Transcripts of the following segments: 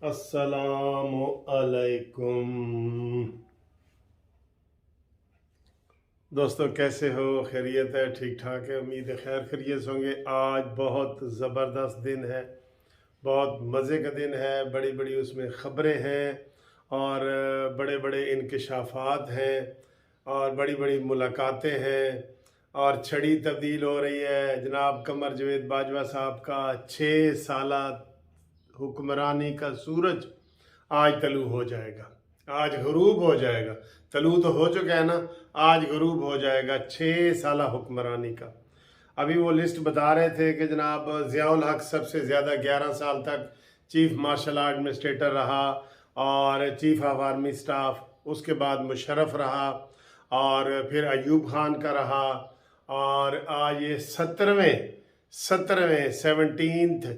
अस्सलामु अलैकुम। दोस्तों कैसे हो? खैरियत है? ठीक ठाक है? उम्मीद है खैर खैरियत से होंगे। आज बहुत ज़बरदस्त दिन है, बहुत मज़े का दिन है। बड़ी बड़ी उसमें ख़बरें हैं और बड़े बड़े इंकशाफात हैं और बड़ी बड़ी मुलाकातें हैं और छड़ी तब्दील हो रही है। जनाब कमर जवेद बाजवा साहब का 6 साला हुक्मरानी का सूरज आज तलू हो जाएगा, आज गरूब हो जाएगा। तलू तो हो चुका है ना, आज गरूब हो जाएगा 6 साला हुक्मरानी का। अभी वो लिस्ट बता रहे थे कि जनाब ज़ियाउल हक सबसे ज़्यादा 11 साल तक चीफ मार्शल आर्ट एडमिनिस्ट्रेटर रहा और चीफ ऑफ आर्मी स्टाफ, उसके बाद मुशर्रफ रहा और फिर अयूब खान का रहा और आज ये 17वें 17th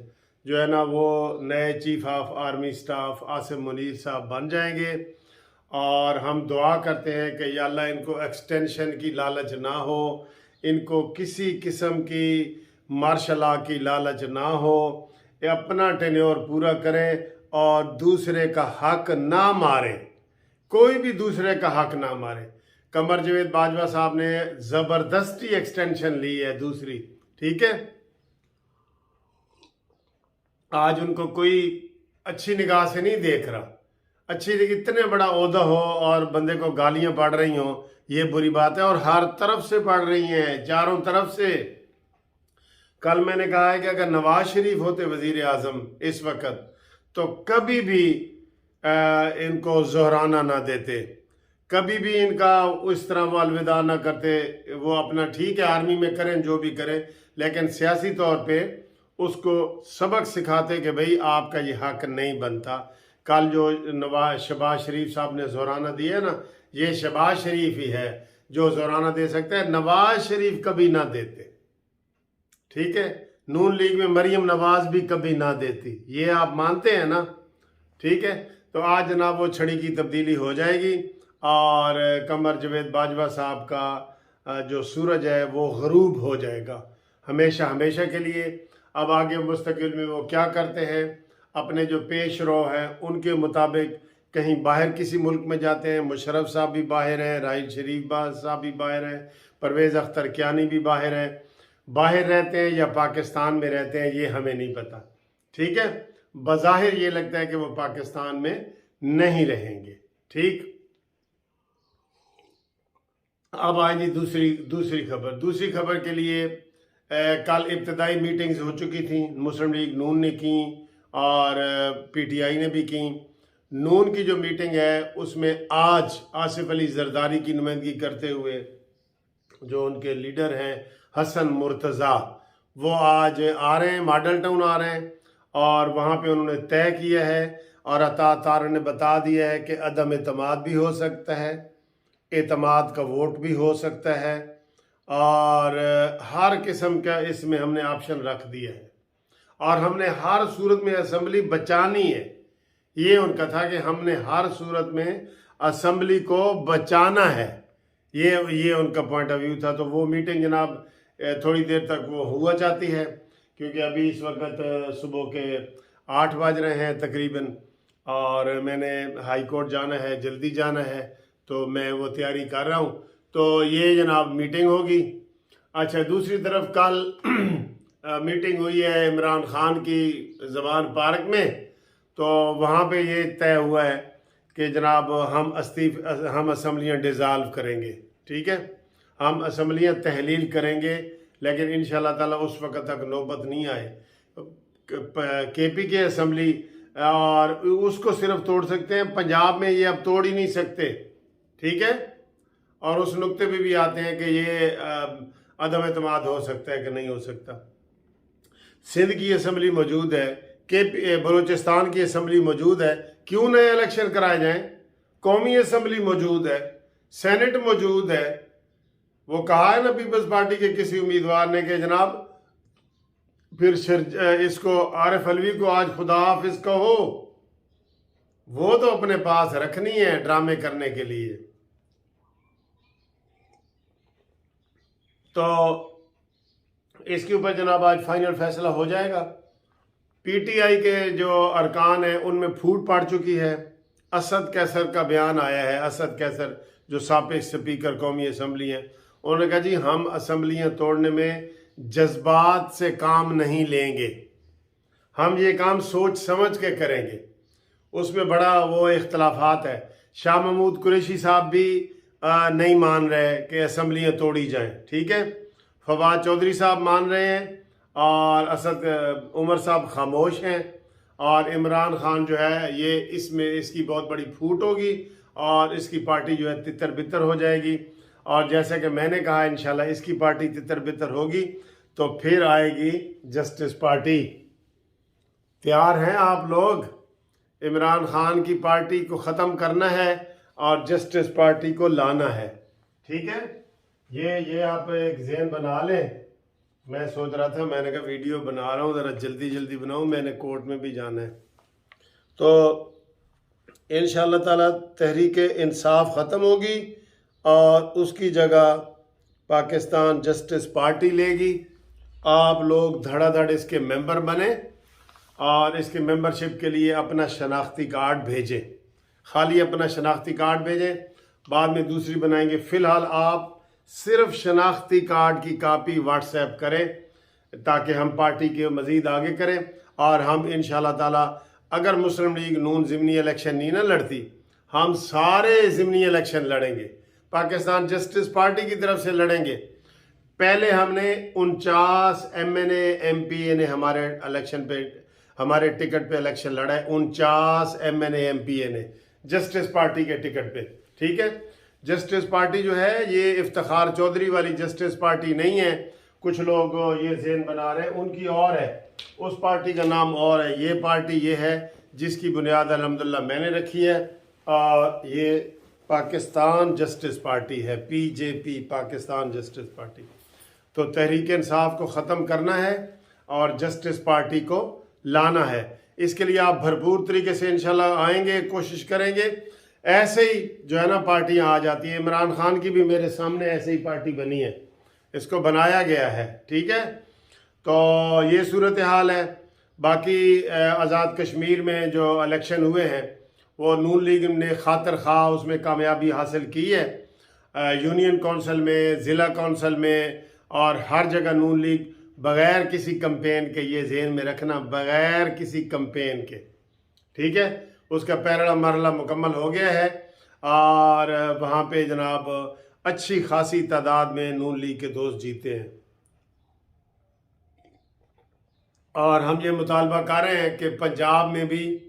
जो है ना वो नए chief of army staff Asim Munir साहब बन जाएंगे। और हम दुआ करते हैं कि या अल्लाह इनको एक्सटेंशन की लालच ना हो, इनको किसी किस्म की मार्शल लॉ की लालच ना हो, ये अपना टेन्योर पूरा करें और दूसरे का हक ना मारें, कोई भी दूसरे का हक ना मारे। कमर जवेद बाजवा साहब ने ज़बरदस्ती एक्सटेंशन ली है दूसरी, ठीक है। आज उनको कोई अच्छी निगाह से नहीं देख रहा। अच्छी, इतने बड़ा ओहदा हो और बंदे को गालियां पड़ रही हो, ये बुरी बात है और हर तरफ से पड़ रही हैं, चारों तरफ से। कल मैंने कहा है कि अगर नवाज शरीफ होते वजीर आजम इस वक्त तो कभी भी इनको जोहराना ना देते, कभी भी इनका उस तरह वो अलविदा ना करते। वो अपना ठीक है आर्मी में करें जो भी करें, लेकिन सियासी तौर पे उसको सबक सिखाते कि भाई आपका ये हक नहीं बनता। कल जो शहबाज शरीफ साहब ने जोराना दिया है ना, ये शहबाज शरीफ ही है जो जोराना दे सकता है, नवाज शरीफ कभी ना देते, ठीक है। नून लीग में मरियम नवाज भी कभी ना देती, ये आप मानते हैं ना, ठीक है। तो आज जनाब वो छड़ी की तब्दीली हो जाएगी और कमर जवेद बाजवा साहब का जो सूरज है वो गरूब हो जाएगा हमेशा हमेशा के लिए। अब आगे मुस्तकिल में वो क्या करते हैं, अपने जो पेश रो हैं उनके मुताबिक कहीं बाहर किसी मुल्क में जाते हैं। मुशर्रफ साहब भी बाहर हैं, राहिल शरीफ साहब भी बाहर हैं, परवेज़ अख्तर कियानी भी बाहर हैं। बाहर रहते हैं या पाकिस्तान में रहते हैं ये हमें नहीं पता, ठीक है। बज़ाहिर ये लगता है कि वो पाकिस्तान में नहीं रहेंगे, ठीक। अब आएगी दूसरी दूसरी खबर। दूसरी खबर के लिए कल इब्तदाई मीटिंग्स हो चुकी थी, मुस्लिम लीग नून ने की और पीटीआई ने भी की। नून की जो मीटिंग है उसमें आज आसिफ अली जरदारी की नुमाइंदगी करते हुए जो उनके लीडर हैं हसन मुर्तज़ा, वो आज आ रहे हैं, मॉडल टाउन आ रहे हैं और वहाँ पे उन्होंने तय किया है और अता तार ने बता दिया है कि अदम एतमाद भी हो सकता है, एतमाद का वोट भी हो सकता है और हर किस्म का इसमें हमने ऑप्शन रख दिया है और हमने हर सूरत में असम्बली बचानी है। ये उनका था कि हमने हर सूरत में असम्बली को बचाना है, ये उनका पॉइंट ऑफ व्यू था। तो वो मीटिंग जनाब थोड़ी देर तक वो हुआ जाती है क्योंकि अभी इस वक्त सुबह के 8 बज रहे हैं तकरीबन और मैंने हाई कोर्ट जाना है, जल्दी जाना है, तो मैं वो तैयारी कर रहा हूँ। तो ये जनाब मीटिंग होगी। अच्छा, दूसरी तरफ कल मीटिंग हुई है इमरान खान की जबान पार्क में, तो वहाँ पे ये तय हुआ है कि जनाब हम असम्बलियाँ डिज़ाल्व करेंगे, ठीक है। हम असम्बलियाँ तहलील करेंगे, लेकिन इंशाल्लाह ताला उस वक्त तक नौबत नहीं आए। केपी के असम्बली और उसको सिर्फ तोड़ सकते हैं, पंजाब में ये अब तोड़ ही नहीं सकते, ठीक है। और उस नुक्ते पे भी आते हैं कि ये अदम एतमाद हो सकता है कि नहीं हो सकता। सिंध की असम्बली मौजूद है, के बलूचिस्तान की असम्बली मौजूद है, क्यों नए इलेक्शन कराए जाएं। कौमी असम्बली मौजूद है, सेनेट मौजूद है। वो कहा है ना पीपल्स पार्टी के किसी उम्मीदवार ने कि जनाब फिर इसको आरिफ अलवी को आज खुदा हाफिज कहो, वो तो अपने पास रखनी है ड्रामे करने के लिए। तो इसके ऊपर जनाब आज फाइनल फैसला हो जाएगा पीटीआई के जो अरकान हैं उनमें फूट पड़ चुकी है। असद कैसर का बयान आया है। असद कैसर जो साबिक स्पीकर कौमी असम्बली हैं, उन्होंने कहा जी हम असम्बलियाँ तोड़ने में जज्बात से काम नहीं लेंगे, हम ये काम सोच समझ के करेंगे। उसमें बड़ा वो इख्तलाफात है। शाह महमूद कुरैशी साहब भी नहीं मान रहे कि असम्बलियाँ तोड़ी जाएं, ठीक है। फवाद चौधरी साहब मान रहे हैं और असद उमर साहब खामोश हैं। और इमरान खान जो है ये इसमें इसकी बहुत बड़ी फूट होगी और इसकी पार्टी जो है तितर बितर हो जाएगी। और जैसे कि मैंने कहा इंशाल्लाह इसकी पार्टी तितर बितर होगी तो फिर आएगी जस्टिस पार्टी। तैयार हैं आप लोग? इमरान खान की पार्टी को ख़त्म करना है और जस्टिस पार्टी को लाना है, ठीक है। ये आप एक ज़हन बना लें। मैं सोच रहा था, मैंने कहा वीडियो बना रहा हूँ ज़रा जल्दी जल्दी बनाऊँ, मैंने कोर्ट में भी जाना है। तो इंशाअल्लाह ताला तहरीक इंसाफ ख़त्म होगी और उसकी जगह पाकिस्तान जस्टिस पार्टी लेगी। आप लोग धड़ाधड़ इसके मेंबर बने और इसके मेंबरशिप के लिए अपना शनाख्ती कार्ड भेजें। खाली अपना शनाख्ती कार्ड भेजें, बाद में दूसरी बनाएंगे। फ़िलहाल आप सिर्फ शनाख्ती कार्ड की कापी व्हाट्सएप करें ताकि हम पार्टी के मज़ीद आगे करें। और हम इंशाअल्लाह ताला अगर मुस्लिम लीग नून ज़िमनी इलेक्शन नहीं ना लड़ती, हम सारे ज़िमनी इलेक्शन लड़ेंगे, पाकिस्तान जस्टिस पार्टी की तरफ से लड़ेंगे। पहले हमने 49 MNA MPA ने हमारे इलेक्शन पे, हमारे टिकट पे इलेक्शन लड़ा है। 49 MNA MPA ने जस्टिस पार्टी के टिकट पे, ठीक है। जस्टिस पार्टी जो है ये इफ्तिखार चौधरी वाली जस्टिस पार्टी नहीं है। कुछ लोग ये ज़हन बना रहे हैं, उनकी और है, उस पार्टी का नाम और है। ये पार्टी ये है जिसकी बुनियाद अल्हम्दुलिल्लाह मैंने रखी है और ये पाकिस्तान जस्टिस पार्टी है, PJP, पाकिस्तान जस्टिस पार्टी। तो तहरीक इंसाफ को ख़त्म करना है और जस्टिस पार्टी को लाना है। इसके लिए आप भरपूर तरीके से इंशाल्लाह आएंगे, कोशिश करेंगे। ऐसे ही जो है ना पार्टियां आ जाती हैं। इमरान खान की भी मेरे सामने ऐसे ही पार्टी बनी है, इसको बनाया गया है, ठीक है। तो ये सूरत हाल है। बाकी आज़ाद कश्मीर में जो इलेक्शन हुए हैं वो नून लीग ने खातर खा उसमें कामयाबी हासिल की है। यूनियन कौंसिल में, ज़िला कौंसिल में और हर जगह नून लीग बग़ैर किसी कैंपेन के, ये ज़हन में रखना, बग़ैर किसी कैंपेन के, ठीक है, उसका पहला मरहला मुकम्मल हो गया है। और वहाँ पे जनाब अच्छी खासी तादाद में नून लीग के दोस्त जीते हैं। और हम ये मुतालबा कर रहे हैं कि पंजाब में भी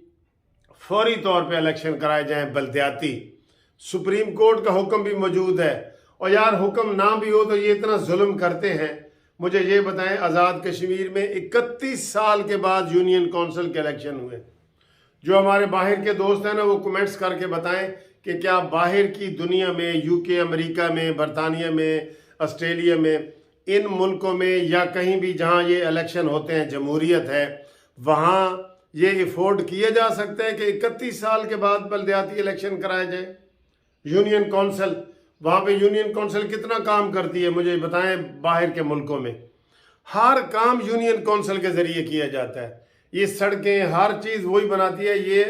फौरी तौर पे इलेक्शन कराए जाएं बल्दियाती। सुप्रीम कोर्ट का हुक्म भी मौजूद है। और यार हुक्म ना भी हो तो ये इतना जुल्म करते हैं। मुझे ये बताएं, आज़ाद कश्मीर में 31 साल के बाद यूनियन कौंसिल के इलेक्शन हुए। जो हमारे बाहर के दोस्त हैं ना वो कमेंट्स करके बताएं कि क्या बाहर की दुनिया में, UK, अमेरिका में, बरतानिया में, ऑस्ट्रेलिया में, इन मुल्कों में या कहीं भी जहां ये इलेक्शन होते हैं, जमहूरियत है, वहां ये अफोर्ड किया जा सकता है कि 31 साल के बाद बल्दियाती इलेक्शन कराए जाए। यूनियन कौंसिल, वहां पे यूनियन कौंसिल कितना काम करती है मुझे बताएं। बाहर के मुल्कों में हर काम यूनियन कौंसिल के जरिए किया जाता है। ये सड़कें, हर चीज़ वही बनाती है। ये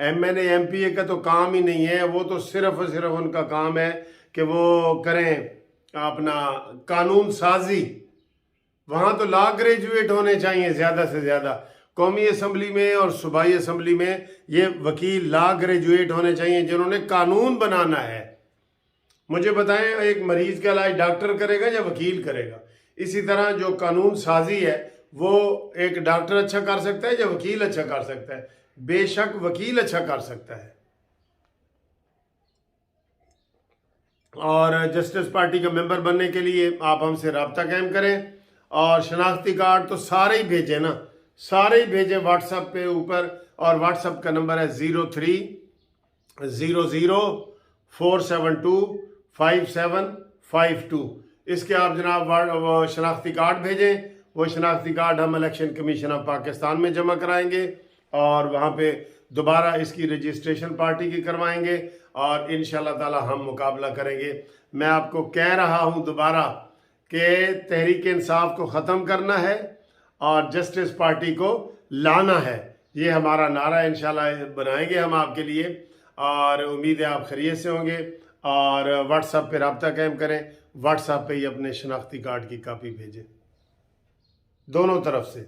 MNA MPA का तो काम ही नहीं है, वो तो सिर्फ और सिर्फ उनका काम है कि वो करें अपना कानून साजी। वहाँ तो लॉ ग्रेजुएट होने चाहिए ज़्यादा से ज़्यादा। कौमी असम्बली में और सूबाई असम्बली में ये वकील लॉ ग्रेजुएट होने चाहिए जिन्होंने कानून बनाना है। मुझे बताएं, एक मरीज का इलाज डॉक्टर करेगा या वकील करेगा? इसी तरह जो कानून साजी है वो एक डॉक्टर अच्छा कर सकता है या वकील अच्छा कर सकता है? बेशक वकील अच्छा कर सकता है। और जस्टिस पार्टी का मेंबर बनने के लिए आप हमसे रब्ता कायम करें और शनाख्ती कार्ड तो सारे ही भेजें ना, सारे ही भेजें व्हाट्सएप पे ऊपर। और व्हाट्सएप का नंबर है 030047255752। इसके आप जनाब शनाख्ती कार्ड भेजें। वो शनाख्ती कार्ड हम इलेक्शन कमीशन ऑफ पाकिस्तान में जमा कराएंगे और वहाँ पे दोबारा इसकी रजिस्ट्रेशन पार्टी की करवाएंगे और इंशाल्लाह ताला हम मुकाबला करेंगे। मैं आपको कह रहा हूँ दोबारा कि तहरीक इंसाफ को ख़त्म करना है और जस्टिस पार्टी को लाना है, ये हमारा नारा है। इंशाल्लाह बनाएंगे हम आपके लिए, और उम्मीद है आप खैरियत से होंगे। और व्हाट्सएप पे रब्ता कायम करें, व्हाट्सएप पे ही अपने शनाख्ती कार्ड की कापी भेजें, दोनों तरफ से।